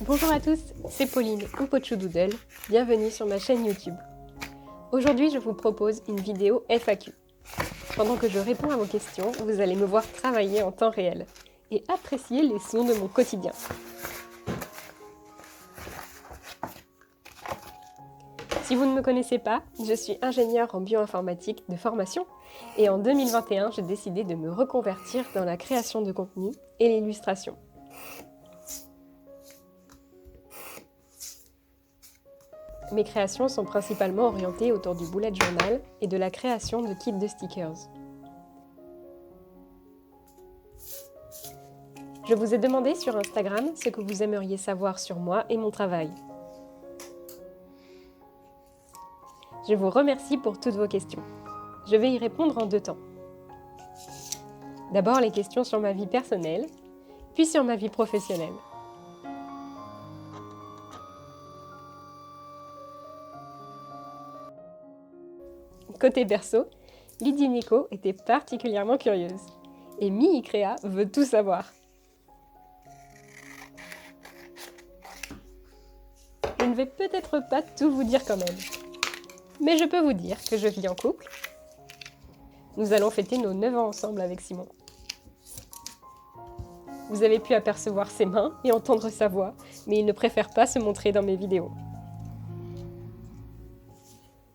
Bonjour à tous, c'est Pauline ou Pochou Doodle, bienvenue sur ma chaîne YouTube. Aujourd'hui, je vous propose une vidéo FAQ. Pendant que je réponds à vos questions, vous allez me voir travailler en temps réel et apprécier les sons de mon quotidien. Si vous ne me connaissez pas, je suis ingénieure en bioinformatique de formation et en 2021, j'ai décidé de me reconvertir dans la création de contenu et l'illustration. Mes créations sont principalement orientées autour du bullet journal et de la création de kits de stickers. Je vous ai demandé sur Instagram ce que vous aimeriez savoir sur moi et mon travail. Je vous remercie pour toutes vos questions. Je vais y répondre en 2 temps. D'abord les questions sur ma vie personnelle, puis sur ma vie professionnelle. Côté perso, Lydie Nico était particulièrement curieuse et Mi-Icrea veut tout savoir. Je ne vais peut-être pas tout vous dire quand même, mais je peux vous dire que je vis en couple. Nous allons fêter nos 9 ans ensemble avec Simon. Vous avez pu apercevoir ses mains et entendre sa voix, mais il ne préfère pas se montrer dans mes vidéos.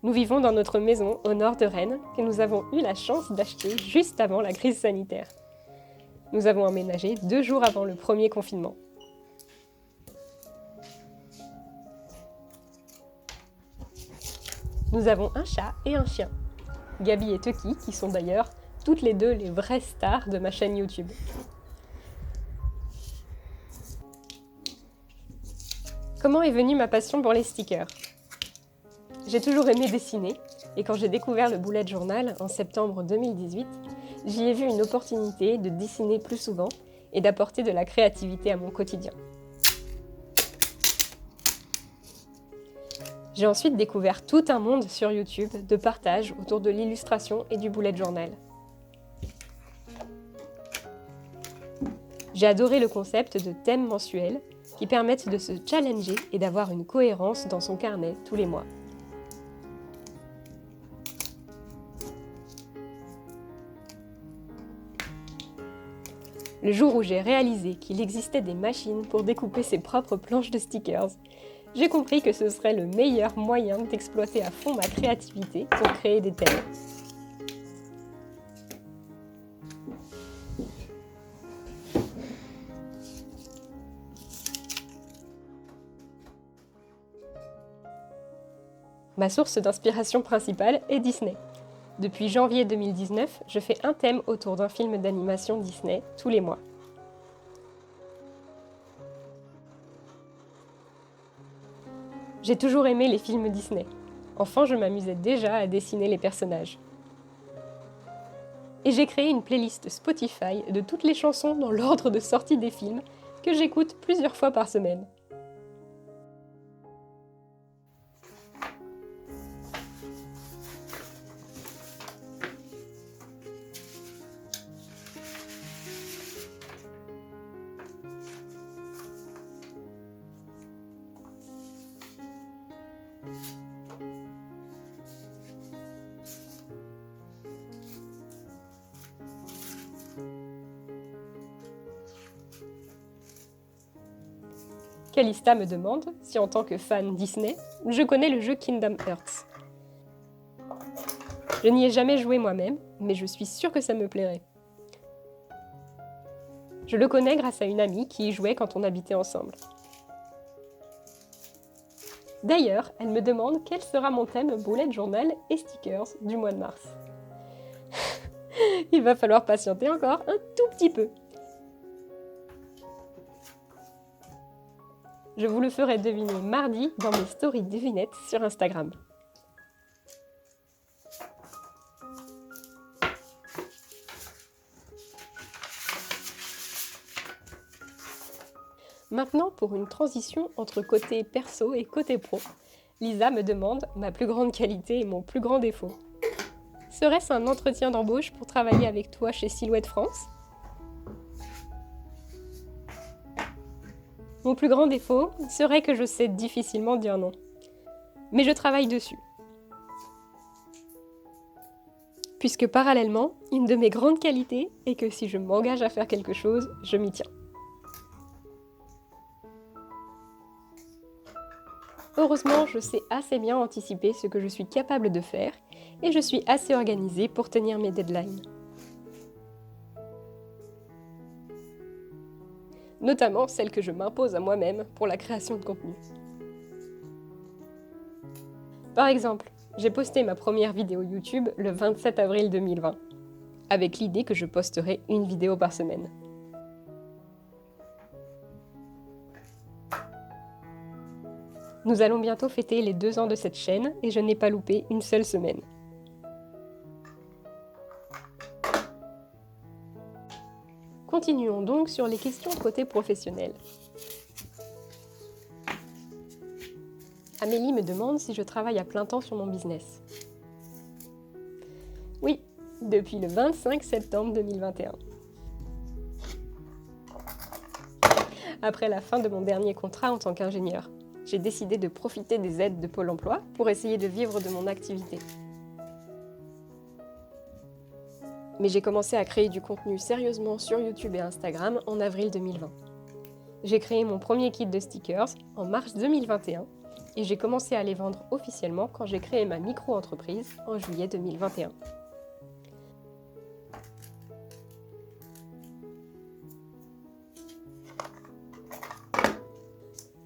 Nous vivons dans notre maison au nord de Rennes, que nous avons eu la chance d'acheter juste avant la crise sanitaire. Nous avons emménagé 2 jours avant le premier confinement. Nous avons un chat et un chien, Gabi et Tucky, qui sont d'ailleurs toutes les deux les vraies stars de ma chaîne YouTube. Comment est venue ma passion pour les stickers ? J'ai toujours aimé dessiner, et quand j'ai découvert le bullet journal en septembre 2018, j'y ai vu une opportunité de dessiner plus souvent et d'apporter de la créativité à mon quotidien. J'ai ensuite découvert tout un monde sur YouTube de partage autour de l'illustration et du bullet journal. J'ai adoré le concept de thèmes mensuels qui permettent de se challenger et d'avoir une cohérence dans son carnet tous les mois. Le jour où j'ai réalisé qu'il existait des machines pour découper ses propres planches de stickers, j'ai compris que ce serait le meilleur moyen d'exploiter à fond ma créativité pour créer des thèmes. Ma source d'inspiration principale est Disney. Depuis janvier 2019, je fais un thème autour d'un film d'animation Disney tous les mois. J'ai toujours aimé les films Disney. Enfant, je m'amusais déjà à dessiner les personnages. Et j'ai créé une playlist Spotify de toutes les chansons dans l'ordre de sortie des films que j'écoute plusieurs fois par semaine. Calista me demande si en tant que fan Disney, je connais le jeu Kingdom Hearts. Je n'y ai jamais joué moi-même, mais je suis sûre que ça me plairait. Je le connais grâce à une amie qui y jouait quand on habitait ensemble. D'ailleurs, elle me demande quel sera mon thème bullet journal et stickers du mois de mars. Il va falloir patienter encore un tout petit peu. Je vous le ferai deviner mardi dans mes stories devinettes sur Instagram. Maintenant, pour une transition entre côté perso et côté pro, Lisa me demande ma plus grande qualité et mon plus grand défaut. Serait-ce un entretien d'embauche pour travailler avec toi chez Silhouette France? Mon plus grand défaut serait que je sais difficilement dire non. Mais je travaille dessus. Puisque parallèlement, une de mes grandes qualités est que si je m'engage à faire quelque chose, je m'y tiens. Heureusement, je sais assez bien anticiper ce que je suis capable de faire et je suis assez organisée pour tenir mes deadlines. Notamment celles que je m'impose à moi-même pour la création de contenu. Par exemple, j'ai posté ma première vidéo YouTube le 27 avril 2020, avec l'idée que je posterai une vidéo par semaine. Nous allons bientôt fêter les 2 ans de cette chaîne et je n'ai pas loupé une seule semaine. Continuons donc sur les questions côté professionnel. Amélie me demande si je travaille à plein temps sur mon business. Oui, depuis le 25 septembre 2021. Après la fin de mon dernier contrat en tant qu'ingénieur, j'ai décidé de profiter des aides de Pôle emploi pour essayer de vivre de mon activité. Mais j'ai commencé à créer du contenu sérieusement sur YouTube et Instagram en avril 2020. J'ai créé mon premier kit de stickers en mars 2021 et j'ai commencé à les vendre officiellement quand j'ai créé ma micro-entreprise en juillet 2021.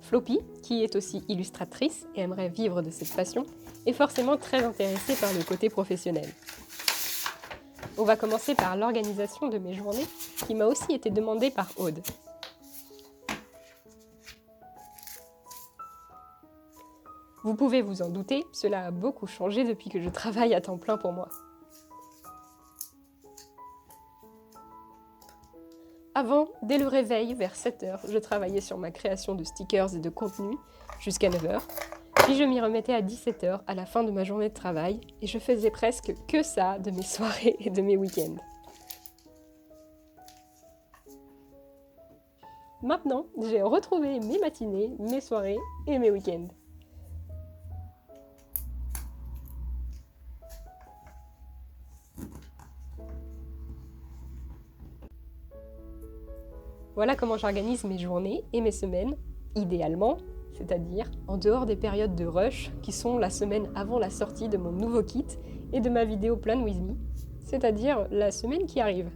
Floppy, qui est aussi illustratrice et aimerait vivre de cette passion, est forcément très intéressée par le côté professionnel. On va commencer par l'organisation de mes journées, qui m'a aussi été demandée par Aude. Vous pouvez vous en douter, cela a beaucoup changé depuis que je travaille à temps plein pour moi. Avant, dès le réveil, vers 7h, je travaillais sur ma création de stickers et de contenu jusqu'à 9h. Puis je m'y remettais à 17h à la fin de ma journée de travail et je faisais presque que ça de mes soirées et de mes week-ends. Maintenant, j'ai retrouvé mes matinées, mes soirées et mes week-ends. Voilà comment j'organise mes journées et mes semaines, idéalement, c'est-à-dire en dehors des périodes de rush qui sont la semaine avant la sortie de mon nouveau kit et de ma vidéo Plan With Me, c'est-à-dire la semaine qui arrive.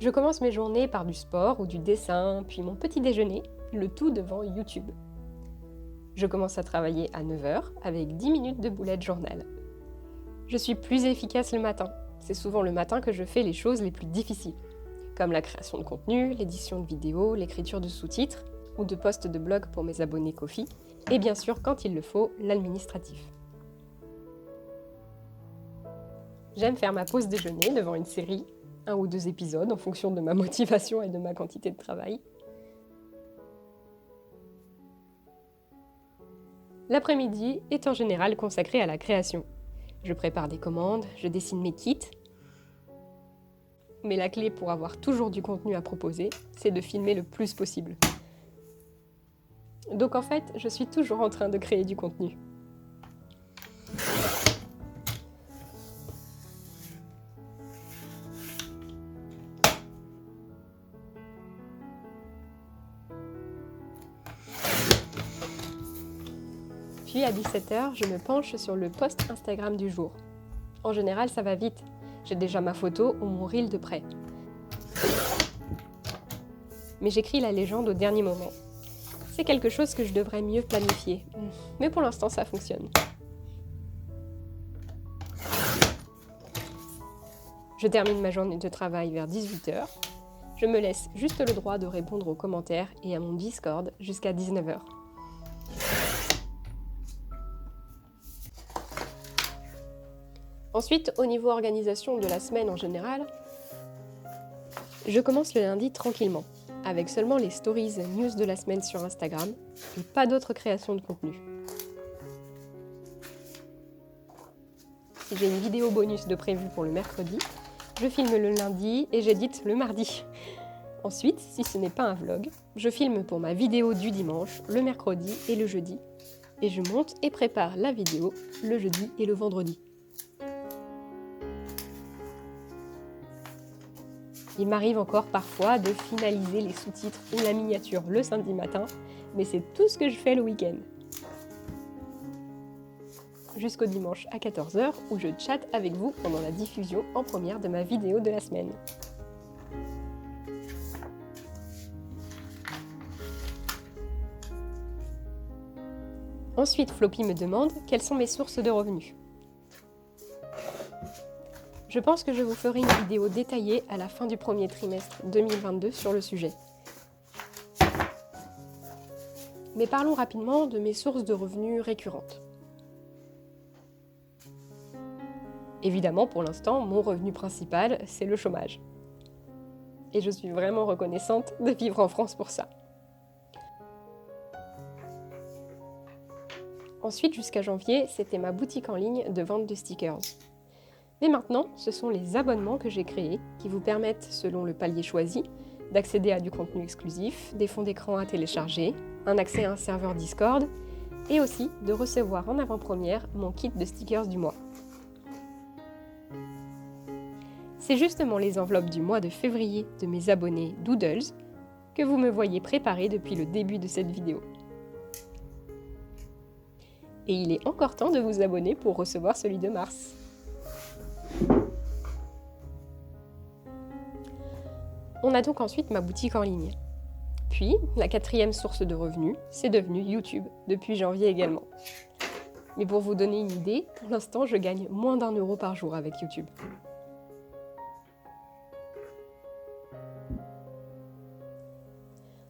Je commence mes journées par du sport ou du dessin, puis mon petit déjeuner, le tout devant YouTube. Je commence à travailler à 9h avec 10 minutes de bullet journal. Je suis plus efficace le matin. C'est souvent le matin que je fais les choses les plus difficiles, comme la création de contenu, l'édition de vidéos, l'écriture de sous-titres ou de posts de blog pour mes abonnés Ko-fi, et bien sûr, quand il le faut, l'administratif. J'aime faire ma pause déjeuner devant une série, 1 ou 2 épisodes en fonction de ma motivation et de ma quantité de travail. L'après-midi est en général consacré à la création. Je prépare des commandes, je dessine mes kits. Mais la clé pour avoir toujours du contenu à proposer, c'est de filmer le plus possible. Donc en fait, je suis toujours en train de créer du contenu. Puis à 17h, je me penche sur le post Instagram du jour. En général, ça va vite. J'ai déjà ma photo ou mon reel de prêt. Mais j'écris la légende au dernier moment. C'est quelque chose que je devrais mieux planifier. Mais pour l'instant, ça fonctionne. Je termine ma journée de travail vers 18h. Je me laisse juste le droit de répondre aux commentaires et à mon Discord jusqu'à 19h. Ensuite, au niveau organisation de la semaine en général, je commence le lundi tranquillement, avec seulement les stories news de la semaine sur Instagram et pas d'autres créations de contenu. Si j'ai une vidéo bonus de prévue pour le mercredi, je filme le lundi et j'édite le mardi. Ensuite, si ce n'est pas un vlog, je filme pour ma vidéo du dimanche, le mercredi et le jeudi. Et je monte et prépare la vidéo le jeudi et le vendredi. Il m'arrive encore parfois de finaliser les sous-titres ou la miniature le samedi matin, mais c'est tout ce que je fais le week-end. Jusqu'au dimanche à 14 h où je chatte avec vous pendant la diffusion en première de ma vidéo de la semaine. Ensuite, Floppy me demande quelles sont mes sources de revenus. Je pense que je vous ferai une vidéo détaillée à la fin du premier trimestre 2022 sur le sujet. Mais parlons rapidement de mes sources de revenus récurrentes. Évidemment, pour l'instant, mon revenu principal, c'est le chômage. Et je suis vraiment reconnaissante de vivre en France pour ça. Ensuite, jusqu'à janvier, c'était ma boutique en ligne de vente de stickers. Mais maintenant, ce sont les abonnements que j'ai créés qui vous permettent, selon le palier choisi, d'accéder à du contenu exclusif, des fonds d'écran à télécharger, un accès à un serveur Discord et aussi de recevoir en avant-première mon kit de stickers du mois. C'est justement les enveloppes du mois de février de mes abonnés Doodles que vous me voyez préparer depuis le début de cette vidéo. Et il est encore temps de vous abonner pour recevoir celui de mars. On a donc ensuite ma boutique en ligne. Puis, la quatrième source de revenus, c'est devenu YouTube, depuis janvier également. Mais pour vous donner une idée, pour l'instant, je gagne moins d'1 euro par jour avec YouTube.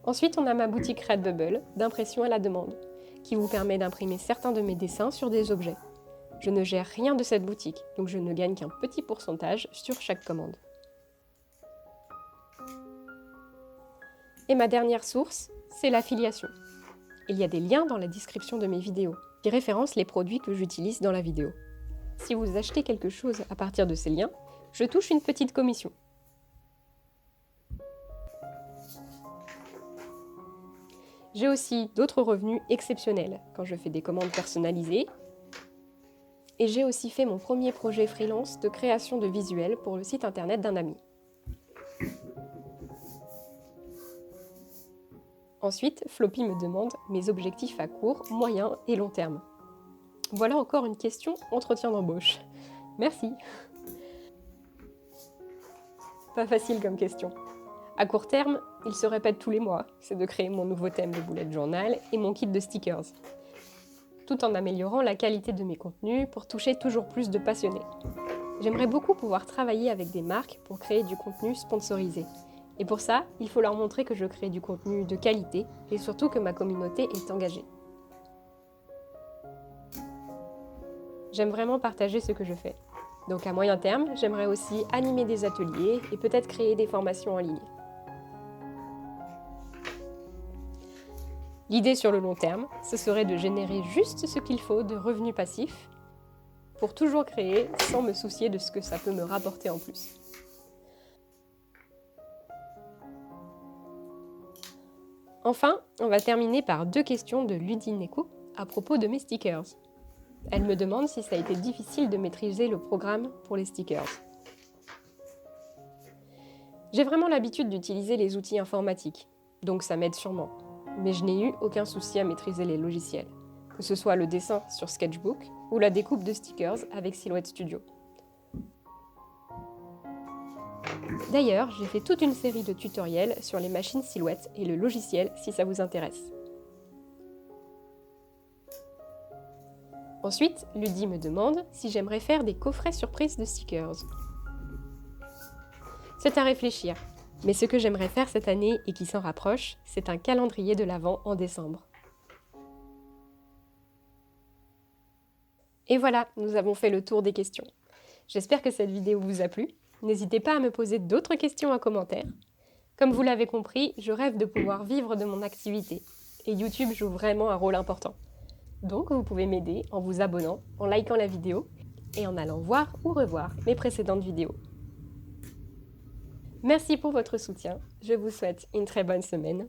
Ensuite, on a ma boutique Redbubble, d'impression à la demande, qui vous permet d'imprimer certains de mes dessins sur des objets. Je ne gère rien de cette boutique, donc je ne gagne qu'un petit pourcentage sur chaque commande. Et ma dernière source, c'est l'affiliation. Il y a des liens dans la description de mes vidéos, qui référencent les produits que j'utilise dans la vidéo. Si vous achetez quelque chose à partir de ces liens, je touche une petite commission. J'ai aussi d'autres revenus exceptionnels quand je fais des commandes personnalisées. Et j'ai aussi fait mon premier projet freelance de création de visuels pour le site internet d'un ami. Ensuite, Floppy me demande mes objectifs à court, moyen et long terme. Voilà encore une question entretien d'embauche. Merci. Pas facile comme question. À court terme, il se répète tous les mois, c'est de créer mon nouveau thème de bullet journal et mon kit de stickers, tout en améliorant la qualité de mes contenus pour toucher toujours plus de passionnés. J'aimerais beaucoup pouvoir travailler avec des marques pour créer du contenu sponsorisé. Et pour ça, il faut leur montrer que je crée du contenu de qualité et surtout que ma communauté est engagée. J'aime vraiment partager ce que je fais. Donc à moyen terme, j'aimerais aussi animer des ateliers et peut-être créer des formations en ligne. L'idée sur le long terme, ce serait de générer juste ce qu'il faut de revenus passifs pour toujours créer sans me soucier de ce que ça peut me rapporter en plus. Enfin, on va terminer par 2 questions de Ludineko à propos de mes stickers. Elle me demande si ça a été difficile de maîtriser le programme pour les stickers. J'ai vraiment l'habitude d'utiliser les outils informatiques, donc ça m'aide sûrement. Mais je n'ai eu aucun souci à maîtriser les logiciels, que ce soit le dessin sur Sketchbook ou la découpe de stickers avec Silhouette Studio. D'ailleurs, j'ai fait toute une série de tutoriels sur les machines Silhouette et le logiciel si ça vous intéresse. Ensuite, Ludi me demande si j'aimerais faire des coffrets surprises de stickers. C'est à réfléchir. Mais ce que j'aimerais faire cette année et qui s'en rapproche, c'est un calendrier de l'Avent en décembre. Et voilà, nous avons fait le tour des questions. J'espère que cette vidéo vous a plu. N'hésitez pas à me poser d'autres questions en commentaire. Comme vous l'avez compris, je rêve de pouvoir vivre de mon activité et YouTube joue vraiment un rôle important. Donc vous pouvez m'aider en vous abonnant, en likant la vidéo et en allant voir ou revoir mes précédentes vidéos. Merci pour votre soutien, je vous souhaite une très bonne semaine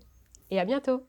et à bientôt!